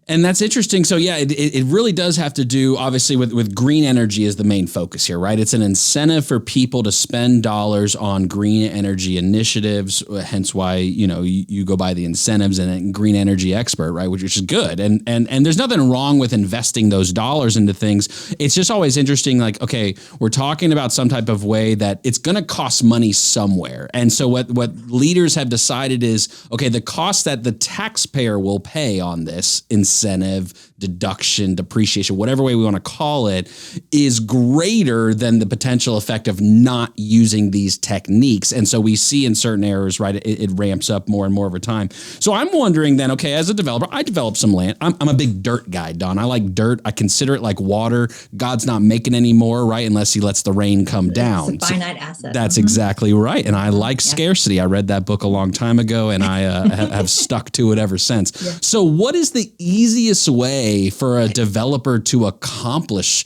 And that's interesting. So yeah, it really does have to do obviously with green energy as the main focus here, right? It's an incentive for people to spend dollars on green energy initiatives. Hence why, you go by the incentives and green energy expert, right? Which is good. And there's nothing wrong with investing those dollars into things. It's just always interesting. Like, okay, we're talking about some type of way that it's going to cost money somewhere. And so what leaders have decided is, okay, the cost that the taxpayer will pay on this incentive, deduction, depreciation, whatever way we want to call it, is greater than the potential effect of not using these techniques. And so we see in certain areas, right, it ramps up more and more over time. So I'm wondering then, okay, as a developer, I develop some land. I'm a big dirt guy, Dawn. I like dirt. I consider it like water. God's not making any more, right, unless he lets the rain come down. It's a finite asset. That's exactly right. And I like scarcity. I read that book a long time ago, and I have stuck to it ever since. Yeah. So what is the easiest way for a developer to accomplish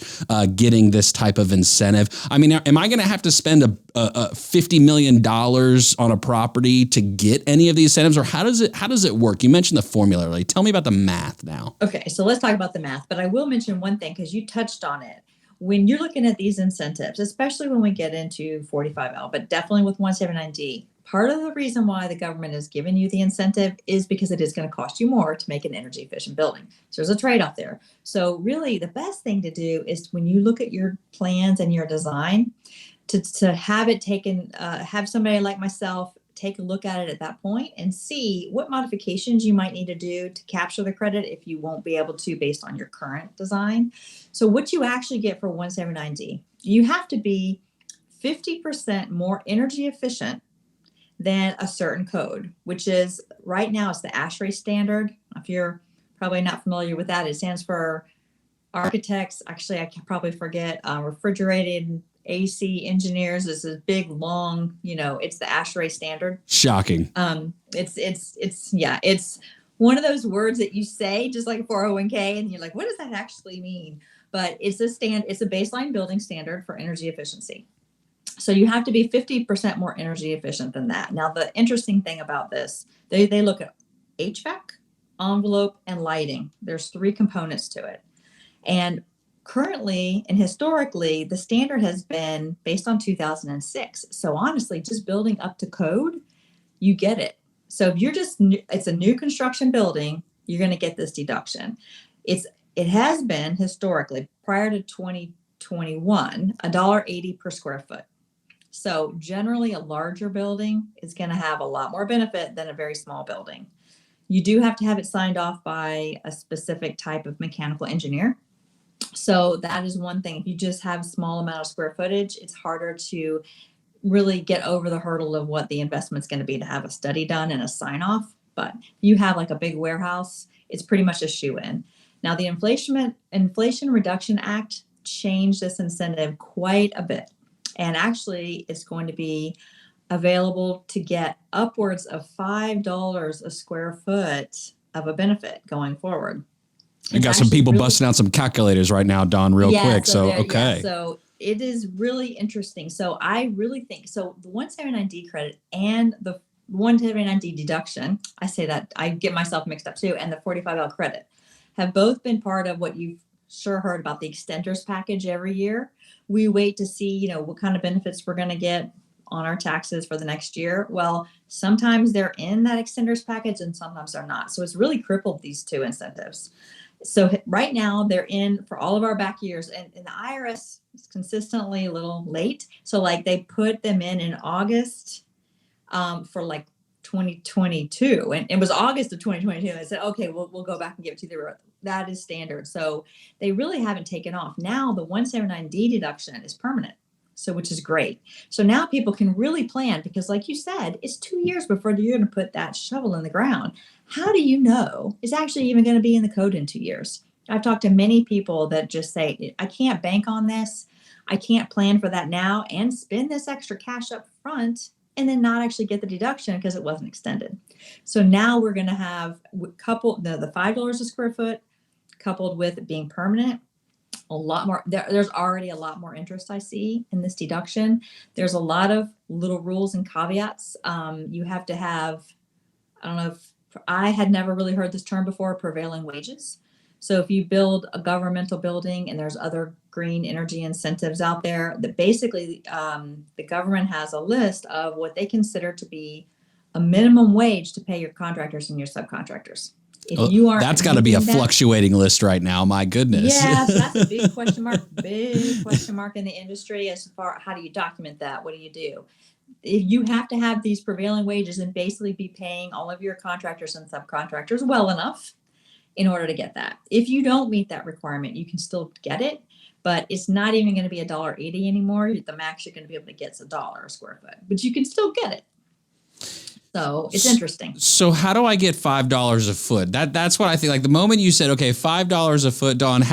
getting this type of incentive? I mean, am I going to have to spend a $50 million on a property to get any of these incentives, or how does it work? You mentioned the formula earlier. Tell me about the math now. Okay, so let's talk about the math, but I will mention one thing because you touched on it. When you're looking at these incentives, especially when we get into 45L, but definitely with 179D, part of the reason why the government is giving you the incentive is because it is going to cost you more to make an energy efficient building. So there's a trade-off there. So really the best thing to do is when you look at your plans and your design, to have it taken, have somebody like myself take a look at it at that point and see what modifications you might need to do to capture the credit if you won't be able to based on your current design. So what you actually get for 179D, you have to be 50% more energy efficient than a certain code, which is right now it's the ASHRAE standard. If you're probably not familiar with that, it stands for architects. Actually, I can probably forget refrigerated AC engineers. Is a big, long, it's the ASHRAE standard. Shocking. It's one of those words that you say just like 401k, and you're like, what does that actually mean? But it's a baseline building standard for energy efficiency. So you have to be 50% more energy efficient than that. Now, the interesting thing about this, they look at HVAC, envelope, and lighting. There's 3 components to it. And currently and historically, the standard has been based on 2006. So honestly, just building up to code, you get it. So if you're it's a new construction building, you're going to get this deduction. It has been historically prior to 2021, $1.80 per square foot. So generally a larger building is going to have a lot more benefit than a very small building. You do have to have it signed off by a specific type of mechanical engineer. So that is one thing. If you just have a small amount of square footage, it's harder to really get over the hurdle of what the investment's going to be to have a study done and a sign off. But if you have like a big warehouse, it's pretty much a shoe-in. Now, the Inflation Reduction Act changed this incentive quite a bit. And actually, it's going to be available to get upwards of $5 a square foot of a benefit going forward. I got some people busting out some calculators right now, Dawn, real quick. So okay. Yeah, so it is really interesting. So I really think, so the 179D credit and the 179D deduction, I say that, I get myself mixed up too, and the 45L credit have both been part of what you've sure heard about the extenders package every year. We wait to see, what kind of benefits we're going to get on our taxes for the next year. Well, sometimes they're in that extenders package and sometimes they're not. So it's really crippled these 2 incentives. So right now they're in for all of our back years, and the IRS is consistently a little late. So like they put them in August for like 2022, and it was August of 2022. I said, okay, we'll go back and give it to you. That is standard. So they really haven't taken off. Now the 179D deduction is permanent. So, which is great. So now people can really plan, because like you said, it's 2 years before you're going to put that shovel in the ground. How do you know it's actually even going to be in the code in 2 years? I've talked to many people that just say, I can't bank on this. I can't plan for that now and spend this extra cash up front and then not actually get the deduction because it wasn't extended. So now we're going to have the $5 a square foot coupled with it being permanent. A lot more. There's already a lot more interest I see in this deduction. There's a lot of little rules and caveats. You have to have, I don't know if I had never really heard this term before, prevailing wages. So if you build a governmental building and there's other green energy incentives out there, that basically the government has a list of what they consider to be a minimum wage to pay your contractors and your subcontractors. If you aren't, that's got to be a fluctuating list right now. My goodness. Yes, that's a big question mark. Big question mark in the industry as far how do you document that? What do you do? If you have to have these prevailing wages and basically be paying all of your contractors and subcontractors well enough in order to get that. If you don't meet that requirement, you can still get it, but it's not even going to be $1.80 anymore. The max you're going to be able to get is $1 a square foot, but you can still get it. So it's interesting. So how do I get $5 a foot? That's what I think. Like the moment you said, okay, $5 a foot, Dawn,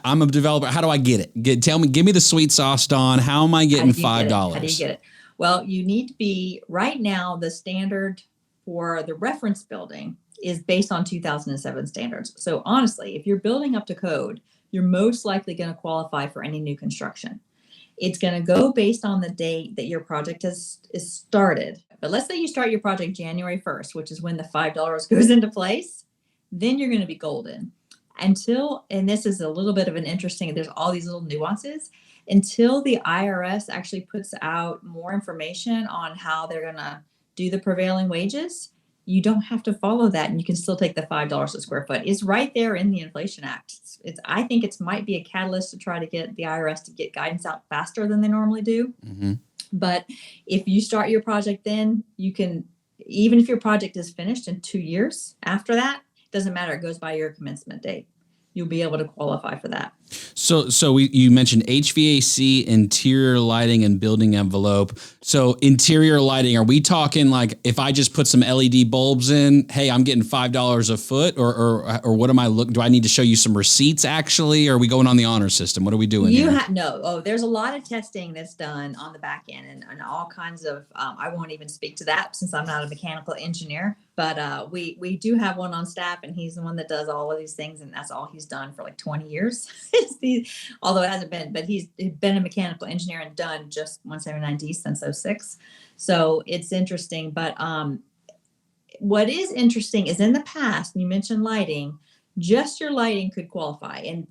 I'm a developer. How do I get it? Give me the sweet sauce, Dawn. How am I getting $5? How do you get it? Well, you need to be right now. The standard for the reference building is based on 2007 standards. So honestly, if you're building up to code, you're most likely going to qualify for any new construction. It's going to go based on the date that your project is started. But let's say you start your project January 1st, which is when the $5 goes into place, then you're going to be golden. And this is a little bit of an interesting, there's all these little nuances, until the IRS actually puts out more information on how they're going to do the prevailing wages, you don't have to follow that, and you can still take the $5 a square foot. It's right there in the Inflation Act. I think it might be a catalyst to try to get the IRS to get guidance out faster than they normally do. Mm-hmm. But if you start your project, then you can, even if your project is finished in 2 years after that, it doesn't matter. It goes by your commencement date. You'll be able to qualify for that. So you mentioned HVAC, interior lighting, and building envelope. So interior lighting, are we talking like if I just put some LED bulbs in, hey, I'm getting $5 a foot, or what am I looking? Do I need to show you some receipts actually? Or are we going on the honor system? What are we doing here? There's a lot of testing that's done on the back end and all kinds of. I won't even speak to that since I'm not a mechanical engineer. But we do have one on staff, and he's the one that does all of these things, and that's all he's done for like 20 years. Although it hasn't been, but he's been a mechanical engineer and done just 179D since 2006. So it's interesting. But what is interesting is in the past, you mentioned lighting, just your lighting could qualify. And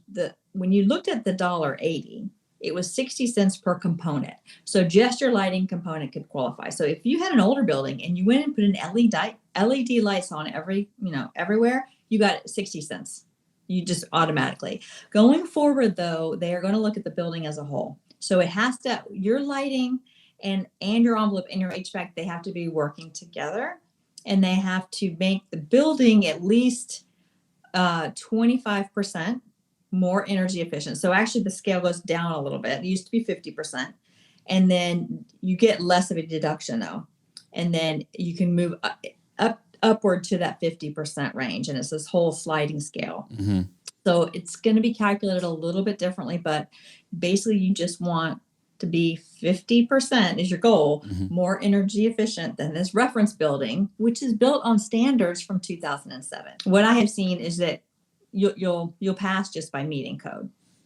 when you looked at the $1.80, it was 60 cents per component. So just your lighting component could qualify. So if you had an older building and you went and put an LED lights on everywhere, you got 60 cents. You just automatically. Going forward, though, they are going to look at the building as a whole. So it has to, your lighting and your envelope and your HVAC, they have to be working together, and they have to make the building at least 25% more energy efficient. So actually the scale goes down a little bit. It used to be 50%. And then you get less of a deduction though. And then you can move upward to that 50% range. And it's this whole sliding scale. Mm-hmm. So it's going to be calculated a little bit differently, but basically you just want to be 50% is your goal, mm-hmm. more energy efficient than this reference building, which is built on standards from 2007. What I have seen is that you'll pass just by meeting code.